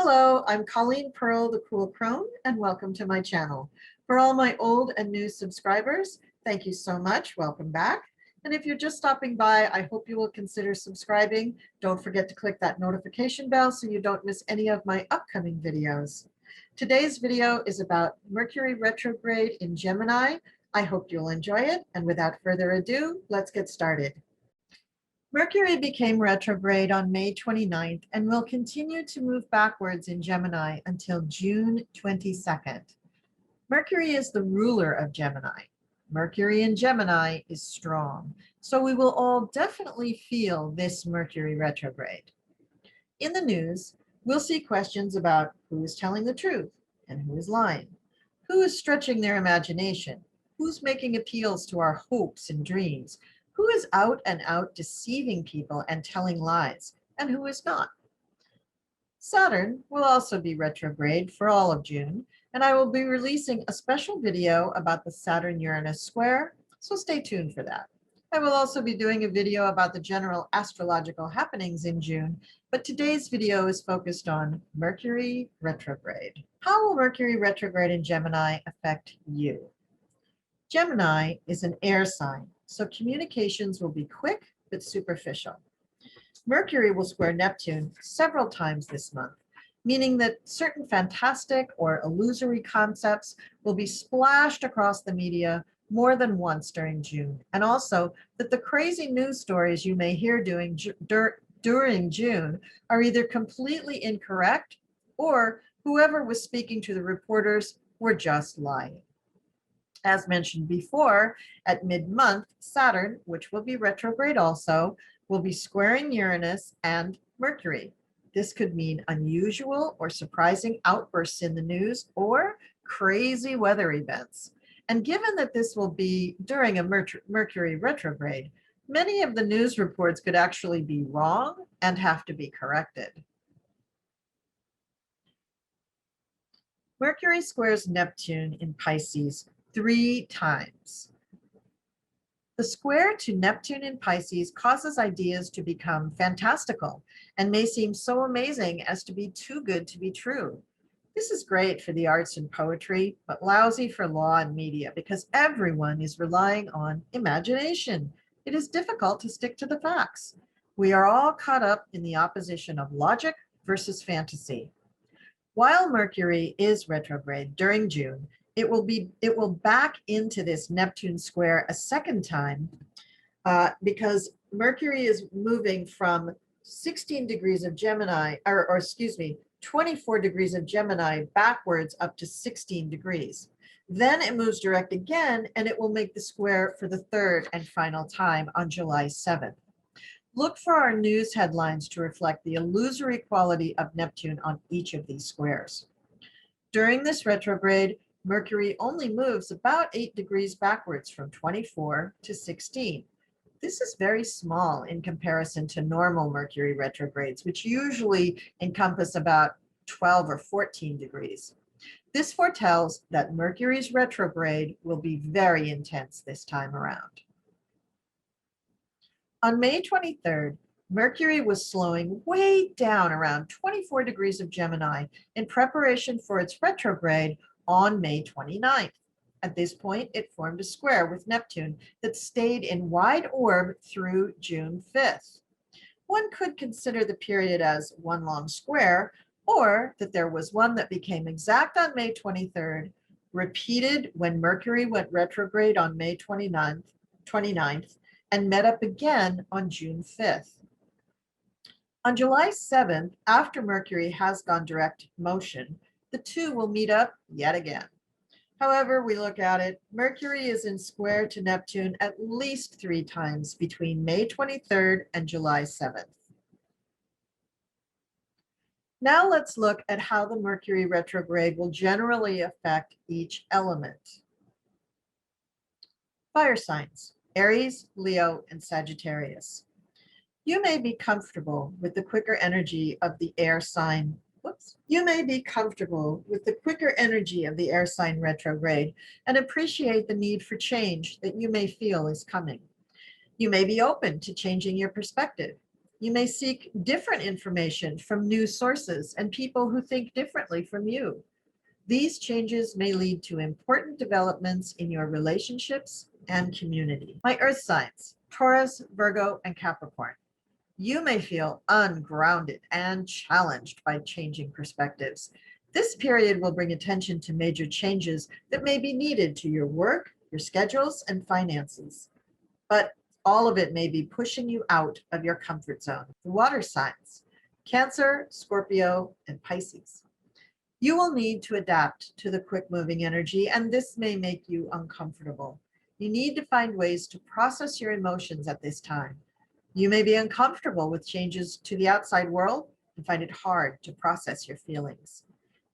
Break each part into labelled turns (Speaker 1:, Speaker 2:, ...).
Speaker 1: Hello, I'm Colleen Pearl, the Cool Crone, and welcome to my channel. For all my old and new subscribers, thank you so much. Welcome back. And if you're just stopping by, I hope you will consider subscribing. Don't forget to click that notification bell so you don't miss any of my upcoming videos. Today's video is about Mercury retrograde in Gemini. I hope you'll enjoy it. And without further ado, let's get started. Mercury became retrograde on May 29th and will continue to move backwards in Gemini until June 22nd. Mercury is the ruler of Gemini. Mercury in Gemini is strong, so we will all definitely feel this Mercury retrograde. In the news, we'll see questions about who is telling the truth and who is lying, who is stretching their imagination, who's making appeals to our hopes and dreams, who is out and out deceiving people and telling lies, and who is not. Saturn will also be retrograde for all of June, and I will be releasing a special video about the Saturn-Uranus square, so stay tuned for that. I will also be doing a video about the general astrological happenings in June, but today's video is focused on Mercury retrograde. How will Mercury retrograde in Gemini affect you? Gemini is an air sign, so communications will be quick but superficial. Mercury will square Neptune several times this month, meaning that certain fantastic or illusory concepts will be splashed across the media more than once during June, and also that the crazy news stories you may hear during June are either completely incorrect or whoever was speaking to the reporters were just lying. As mentioned before, at mid-month, Saturn, which will be retrograde also, will be squaring Uranus and Mercury. This could mean unusual or surprising outbursts in the news or crazy weather events. And given that this will be during a Mercury retrograde, many of the news reports could actually be wrong and have to be corrected. Mercury squares Neptune in Pisces 3 times. The square to Neptune in Pisces causes ideas to become fantastical and may seem so amazing as to be too good to be true. This is great for the arts and poetry, but lousy for law and media because everyone is relying on imagination. It is difficult to stick to the facts. We are all caught up in the opposition of logic versus fantasy. While Mercury is retrograde during June, it will back into this Neptune square a second time because Mercury is moving from 16 degrees of Gemini, or excuse me, 24 degrees of Gemini backwards up to 16 degrees. Then it moves direct again, and it will make the square for the third and final time on July 7th. Look for our news headlines to reflect the illusory quality of Neptune on each of these squares. During this retrograde, Mercury only moves about 8 degrees backwards from 24 to 16. This is very small in comparison to normal Mercury retrogrades, which usually encompass about 12 or 14 degrees. This foretells that Mercury's retrograde will be very intense this time around. On May 23rd, Mercury was slowing way down around 24 degrees of Gemini in preparation for its retrograde on May 29th. At this point, it formed a square with Neptune that stayed in wide orb through June 5th. One could consider the period as one long square, or that there was one that became exact on May 23rd, repeated when Mercury went retrograde on May 29th, and met up again on June 5th. On July 7th, after Mercury has gone direct motion, the two will meet up yet again. However we look at it, Mercury is in square to Neptune at least 3 times between May 23rd and July 7th. Now let's look at how the Mercury retrograde will generally affect each element. Fire signs: Aries, Leo, and Sagittarius. You may be comfortable with the quicker energy of the air sign retrograde and appreciate the need for change that you may feel is coming. You may be open to changing your perspective. You may seek different information from new sources and people who think differently from you. These changes may lead to important developments in your relationships and community. My earth signs, Taurus, Virgo, and Capricorn. You may feel ungrounded and challenged by changing perspectives. This period will bring attention to major changes that may be needed to your work, your schedules, and finances. But all of it may be pushing you out of your comfort zone. The water signs, Cancer, Scorpio, and Pisces. You will need to adapt to the quick moving energy, and this may make you uncomfortable. You need to find ways to process your emotions at this time. You may be uncomfortable with changes to the outside world and find it hard to process your feelings.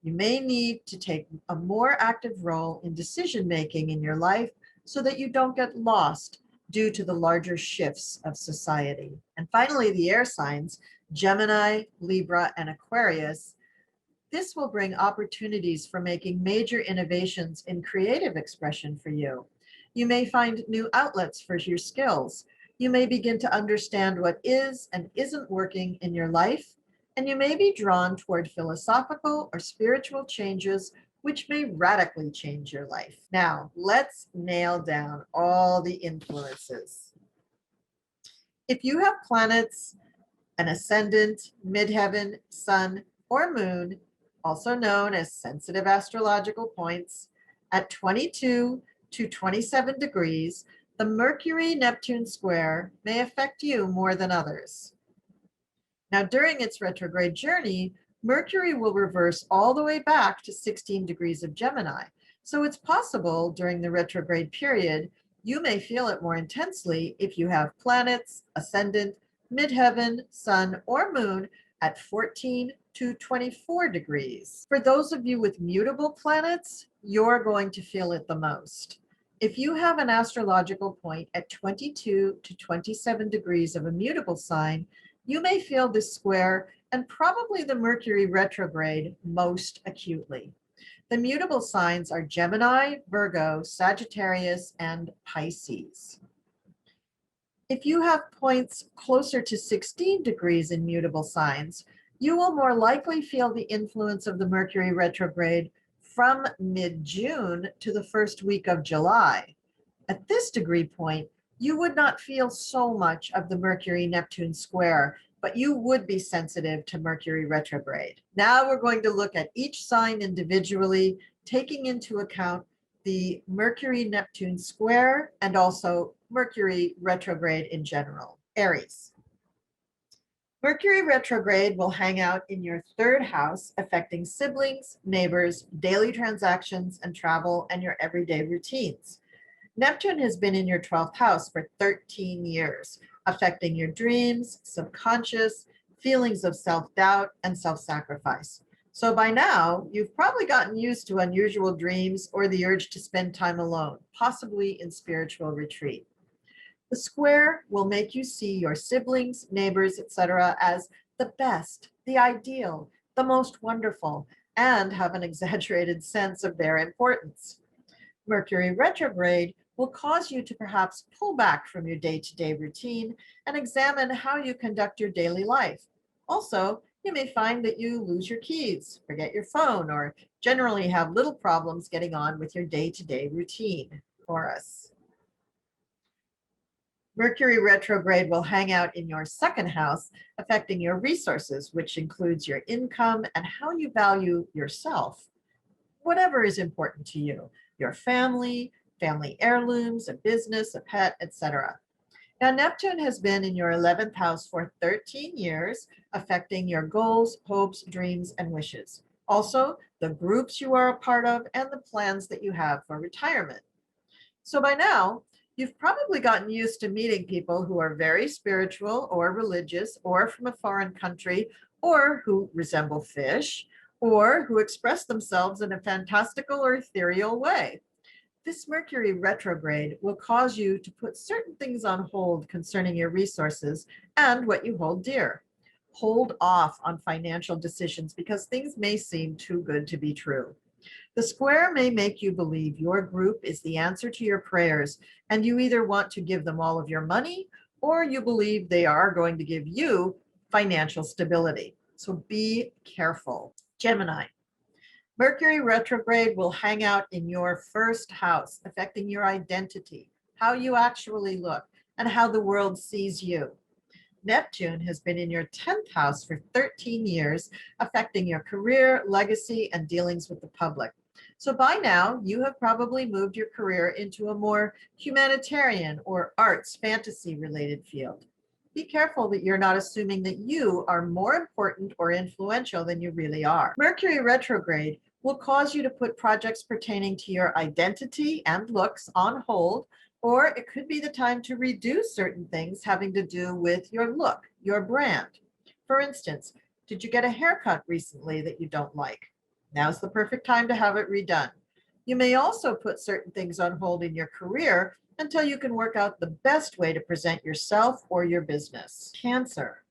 Speaker 1: You may need to take a more active role in decision making in your life so that you don't get lost due to the larger shifts of society. And finally, the air signs, Gemini, Libra, and Aquarius. This will bring opportunities for making major innovations in creative expression for you. You may find new outlets for your skills. You may begin to understand what is and isn't working in your life, and you may be drawn toward philosophical or spiritual changes which may radically change your life. Now, let's nail down all the influences. If you have planets, an ascendant, midheaven, sun, or moon, also known as sensitive astrological points, at 22 to 27 degrees, the Mercury-Neptune square may affect you more than others. Now, during its retrograde journey, Mercury will reverse all the way back to 16 degrees of Gemini. So it's possible during the retrograde period, you may feel it more intensely if you have planets, ascendant, midheaven, sun, or moon at 14 to 24 degrees. For those of you with mutable planets, you're going to feel it the most. If you have an astrological point at 22 to 27 degrees of a mutable sign, you may feel this square and probably the Mercury retrograde most acutely. The mutable signs are Gemini, Virgo, Sagittarius, and Pisces. If you have points closer to 16 degrees in mutable signs, you will more likely feel the influence of the Mercury retrograde from mid-June to the first week of July. At this degree point, you would not feel so much of the Mercury-Neptune square, but you would be sensitive to Mercury retrograde. Now we're going to look at each sign individually, taking into account the Mercury-Neptune square and also Mercury retrograde in general. Aries. Mercury retrograde will hang out in your third house, affecting siblings, neighbors, daily transactions, and travel, and your everyday routines. Neptune has been in your 12th house for 13 years, affecting your dreams, subconscious, feelings of self-doubt, and self-sacrifice. So by now, you've probably gotten used to unusual dreams or the urge to spend time alone, possibly in spiritual retreat. The square will make you see your siblings, neighbors, etc. as the best, the ideal, the most wonderful, and have an exaggerated sense of their importance. Mercury retrograde will cause you to perhaps pull back from your day-to-day routine and examine how you conduct your daily life. Also, you may find that you lose your keys, forget your phone, or generally have little problems getting on with your day-to-day routine. Taurus. Mercury retrograde will hang out in your second house, affecting your resources, which includes your income and how you value yourself. Whatever is important to you, your family, family heirlooms, a business, a pet, etc. Now, Neptune has been in your 11th house for 13 years, affecting your goals, hopes, dreams, and wishes. Also, the groups you are a part of and the plans that you have for retirement. So by now, you've probably gotten used to meeting people who are very spiritual or religious or from a foreign country or who resemble fish or who express themselves in a fantastical or ethereal way. This Mercury retrograde will cause you to put certain things on hold concerning your resources and what you hold dear. Hold off on financial decisions because things may seem too good to be true. The square may make you believe your group is the answer to your prayers, and you either want to give them all of your money or you believe they are going to give you financial stability. So be careful. Gemini. Mercury retrograde will hang out in your first house, affecting your identity, how you actually look, and how the world sees you. Neptune has been in your 10th house for 13 years, affecting your career, legacy, and dealings with the public. So by now, you have probably moved your career into a more humanitarian or arts, fantasy-related field. Be careful that you're not assuming that you are more important or influential than you really are. Mercury retrograde will cause you to put projects pertaining to your identity and looks on hold, or it could be the time to reduce certain things having to do with your look, your brand. For instance, did you get a haircut recently that you don't like? Now's the perfect time to have it redone. You may also put certain things on hold in your career until you can work out the best way to present yourself or your business. Cancer.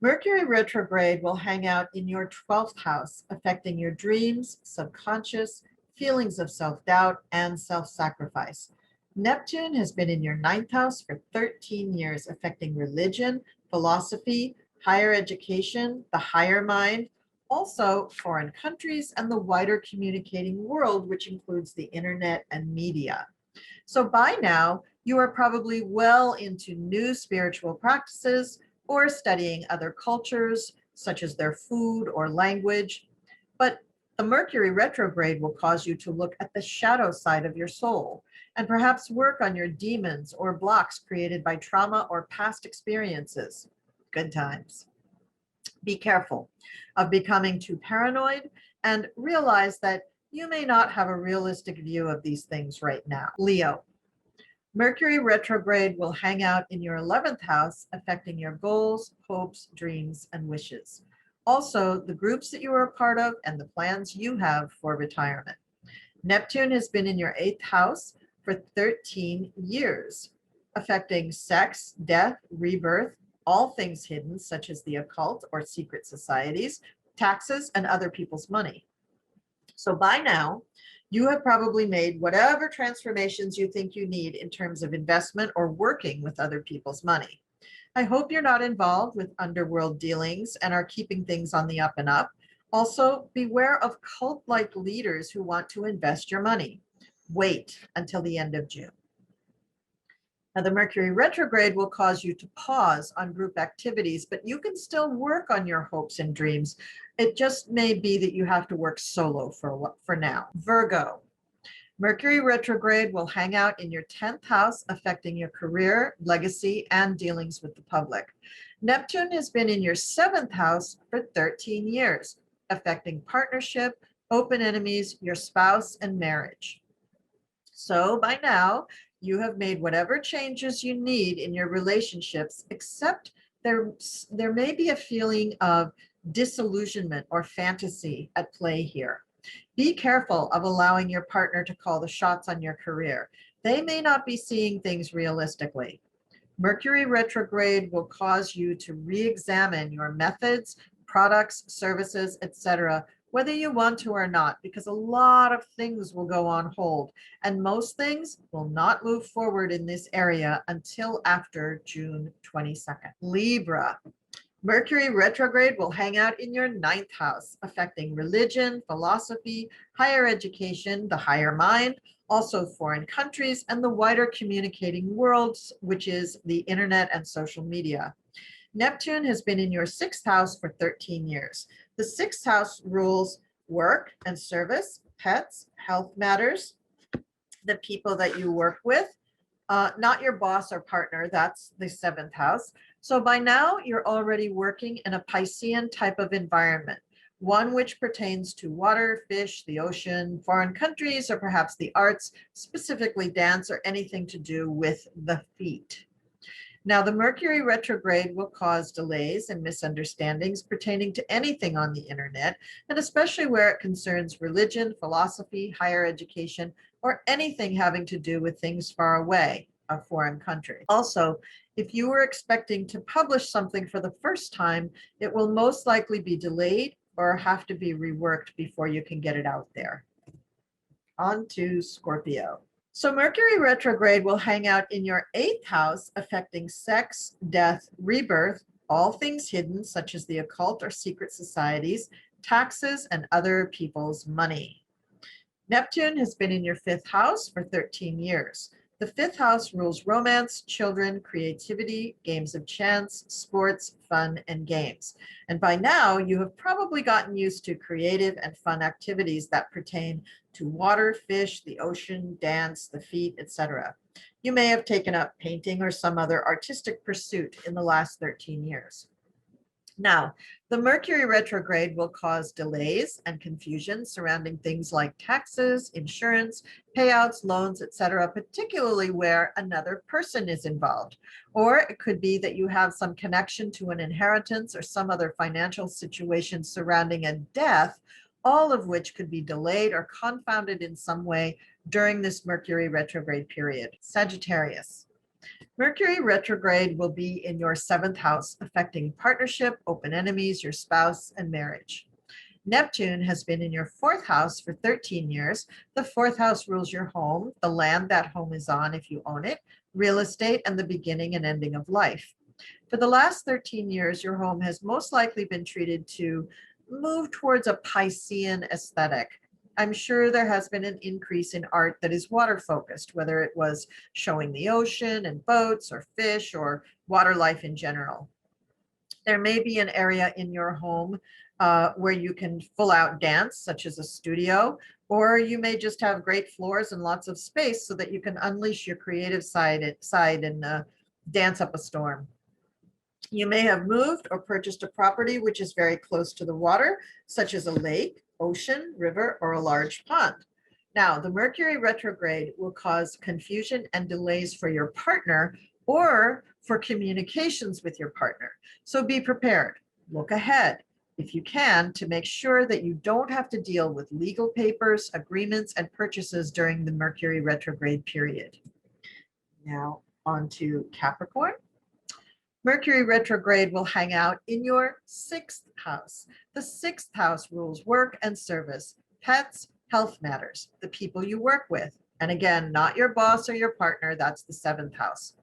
Speaker 1: Mercury retrograde will hang out in your 12th house, affecting your dreams, subconscious, feelings of self-doubt, and self-sacrifice. Neptune has been in your 9th house for 13 years, affecting religion, philosophy, higher education, the higher mind, also foreign countries, and the wider communicating world, which includes the internet and media. So by now, you are probably well into new spiritual practices or studying other cultures, such as their food or language. But the Mercury retrograde will cause you to look at the shadow side of your soul and perhaps work on your demons or blocks created by trauma or past experiences. Good times. Be careful of becoming too paranoid and realize that you may not have a realistic view of these things right now. Leo. Mercury retrograde will hang out in your 11th house, affecting your goals, hopes, dreams, and wishes. Also, the groups that you are a part of and the plans you have for retirement. Neptune has been in your 8th house for 13 years, affecting sex, death, rebirth, all things hidden, such as the occult or secret societies, taxes, and other people's money. So by now, you have probably made whatever transformations you think you need in terms of investment or working with other people's money. I hope you're not involved with underworld dealings and are keeping things on the up and up. Also, beware of cult-like leaders who want to invest your money. Wait until the end of June. Now, the Mercury retrograde will cause you to pause on group activities, but you can still work on your hopes and dreams. It just may be that you have to work solo for now. Virgo. Mercury retrograde will hang out in your 10th house, affecting your career, legacy, and dealings with the public. Neptune has been in your 7th house for 13 years, affecting partnership, open enemies, your spouse, and marriage. So by now, you have made whatever changes you need in your relationships, except there may be a feeling of disillusionment or fantasy at play here. Be careful of allowing your partner to call the shots on your career. They may not be seeing things realistically. Mercury retrograde will cause you to re-examine your methods, products, services, etc., whether you want to or not, because a lot of things will go on hold, and most things will not move forward in this area until after June 22nd. Libra. Mercury retrograde will hang out in your 9th house, affecting religion, philosophy, higher education, the higher mind, also foreign countries, and the wider communicating worlds, which is the internet and social media. Neptune has been in your 6th house for 13 years. The 6th house rules work and service, pets, health matters, the people that you work with, not your boss or partner. That's the 7th house. So by now, you're already working in a Piscean type of environment, one which pertains to water, fish, the ocean, foreign countries, or perhaps the arts, specifically dance or anything to do with the feet. Now, the Mercury retrograde will cause delays and misunderstandings pertaining to anything on the internet, and especially where it concerns religion, philosophy, higher education, or anything having to do with things far away, a foreign country. Also, if you were expecting to publish something for the first time, it will most likely be delayed or have to be reworked before you can get it out there. On to Scorpio. So Mercury retrograde will hang out in your 8th house, affecting sex, death, rebirth, all things hidden, such as the occult or secret societies, taxes, and other people's money. Neptune has been in your 5th house for 13 years. The 5th house rules romance, children, creativity, games of chance, sports, fun, and games. And by now, you have probably gotten used to creative and fun activities that pertain to water, fish, the ocean, dance, the feet, etc. You may have taken up painting or some other artistic pursuit in the last 13 years. Now, the Mercury retrograde will cause delays and confusion surrounding things like taxes, insurance, payouts, loans, etc., particularly where another person is involved. Or it could be that you have some connection to an inheritance or some other financial situation surrounding a death, all of which could be delayed or confounded in some way during this Mercury retrograde period. Sagittarius. Mercury retrograde will be in your 7th house, affecting partnership, open enemies, your spouse, and marriage. Neptune has been in your 4th house for 13 years. The 4th house rules your home, the land that home is on if you own it, real estate, and the beginning and ending of life. For the last 13 years, your home has most likely been treated to move towards a Piscean aesthetic. I'm sure there has been an increase in art that is water focused, whether it was showing the ocean and boats or fish or water life in general. There may be an area in your home where you can full out dance, such as a studio, or you may just have great floors and lots of space so that you can unleash your creative side and dance up a storm. You may have moved or purchased a property which is very close to the water, such as a lake, ocean, river, or a large pond. Now, the Mercury retrograde will cause confusion and delays for your partner or for communications with your partner. So be prepared. Look ahead, if you can, to make sure that you don't have to deal with legal papers, agreements, and purchases during the Mercury retrograde period. Now, on to Capricorn. Mercury retrograde will hang out in your 6th house. The 6th house rules work and service, pets, health matters, the people you work with. And again, not your boss or your partner, that's the 7th house.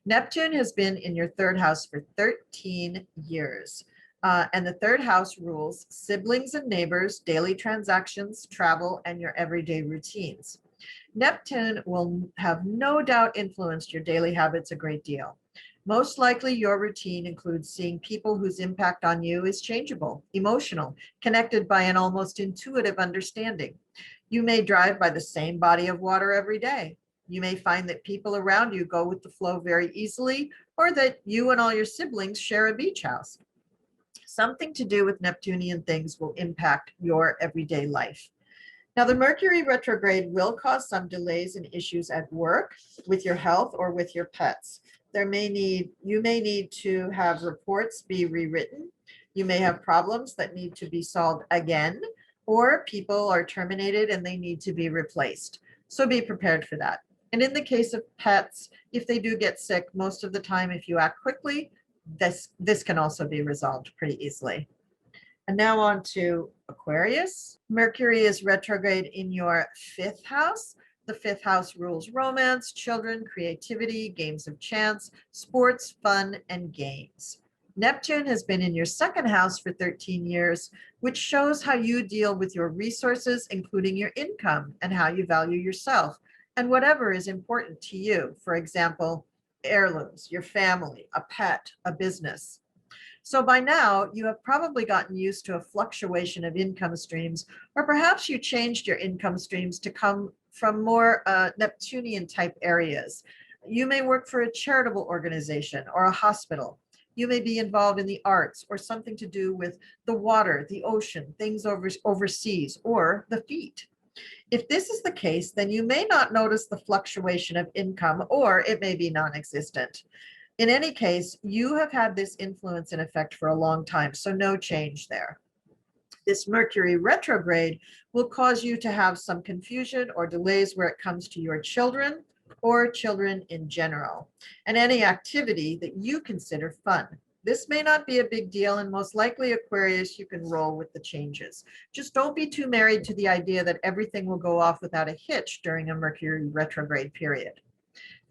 Speaker 1: Neptune has been in your 3rd house for 13 years. And the 3rd house rules siblings and neighbors, daily transactions, travel, and your everyday routines. Neptune will have no doubt influenced your daily habits a great deal. Most likely your routine includes seeing people whose impact on you is changeable, emotional, connected by an almost intuitive understanding. You may drive by the same body of water every day. You may find that people around you go with the flow very easily, or that you and all your siblings share a beach house. Something to do with Neptunian things will impact your everyday life. Now, the Mercury retrograde will cause some delays and issues at work, with your health, or with your pets. You may need to have reports be rewritten. You may have problems that need to be solved again, or people are terminated and they need to be replaced. So be prepared for that. And in the case of pets, if they do get sick, most of the time, if you act quickly, this can also be resolved pretty easily. And now on to Aquarius. Mercury is retrograde in your 5th house. The 5th house rules romance, children, creativity, games of chance, sports, fun, and games. Neptune has been in your 2nd house for 13 years, which shows how you deal with your resources, including your income, and how you value yourself, and whatever is important to you. For example, heirlooms, your family, a pet, a business. So by now, you have probably gotten used to a fluctuation of income streams, or perhaps you changed your income streams to come from more Neptunian type areas. You may work for a charitable organization or a hospital. You may be involved in the arts or something to do with the water, the ocean, things overseas, or the feet. If this is the case, then you may not notice the fluctuation of income, or it may be non-existent. In any case, you have had this influence in effect for a long time, so no change there. This Mercury retrograde will cause you to have some confusion or delays where it comes to your children or children in general, and any activity that you consider fun. This may not be a big deal, and most likely, Aquarius, you can roll with the changes. Just don't be too married to the idea that everything will go off without a hitch during a Mercury retrograde period.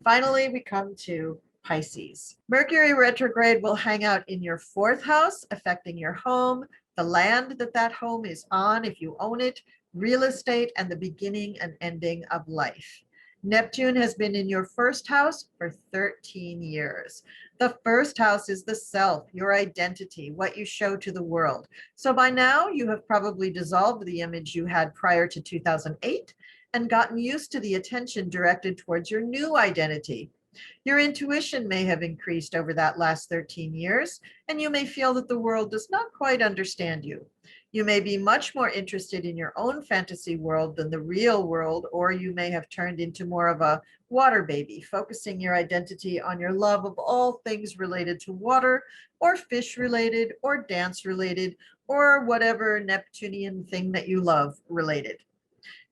Speaker 1: Finally, we come to Pisces. Mercury retrograde will hang out in your 4th house, affecting your home, the land that that home is on if you own it, real estate, and the beginning and ending of life. Neptune has been in your 1st house for 13 years. The 1st house is the self, your identity, what you show to the world. So by now, you have probably dissolved the image you had prior to 2008 and gotten used to the attention directed towards your new identity. Your intuition may have increased over that last 13 years, and you may feel that the world does not quite understand you. You may be much more interested in your own fantasy world than the real world, or you may have turned into more of a water baby, focusing your identity on your love of all things related to water, or fish related, or dance related, or whatever Neptunian thing that you love related.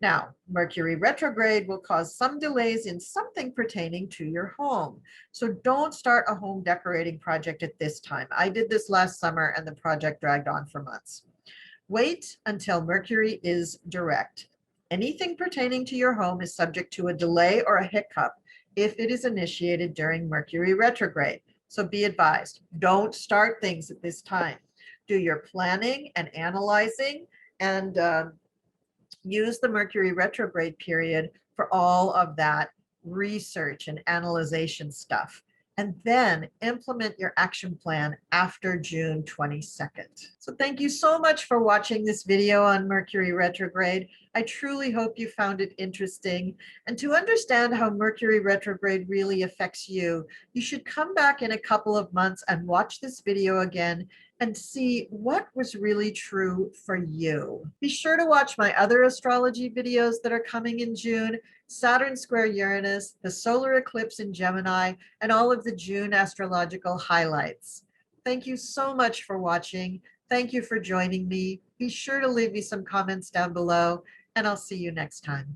Speaker 1: Now, Mercury retrograde will cause some delays in something pertaining to your home. So don't start a home decorating project at this time. I did this last summer and the project dragged on for months. Wait until Mercury is direct. Anything pertaining to your home is subject to a delay or a hiccup if it is initiated during Mercury retrograde. So be advised, don't start things at this time. Do your planning and analyzing, and use the Mercury retrograde period for all of that research and analyzation stuff. And then implement your action plan after June 22nd. So thank you so much for watching this video on Mercury retrograde. I truly hope you found it interesting. And to understand how Mercury retrograde really affects you, you should come back in a couple of months and watch this video again and see what was really true for you. Be sure to watch my other astrology videos that are coming in June: Saturn square Uranus, the solar eclipse in Gemini, and all of the June astrological highlights. Thank you so much for watching. Thank you for joining me. Be sure to leave me some comments down below, and I'll see you next time.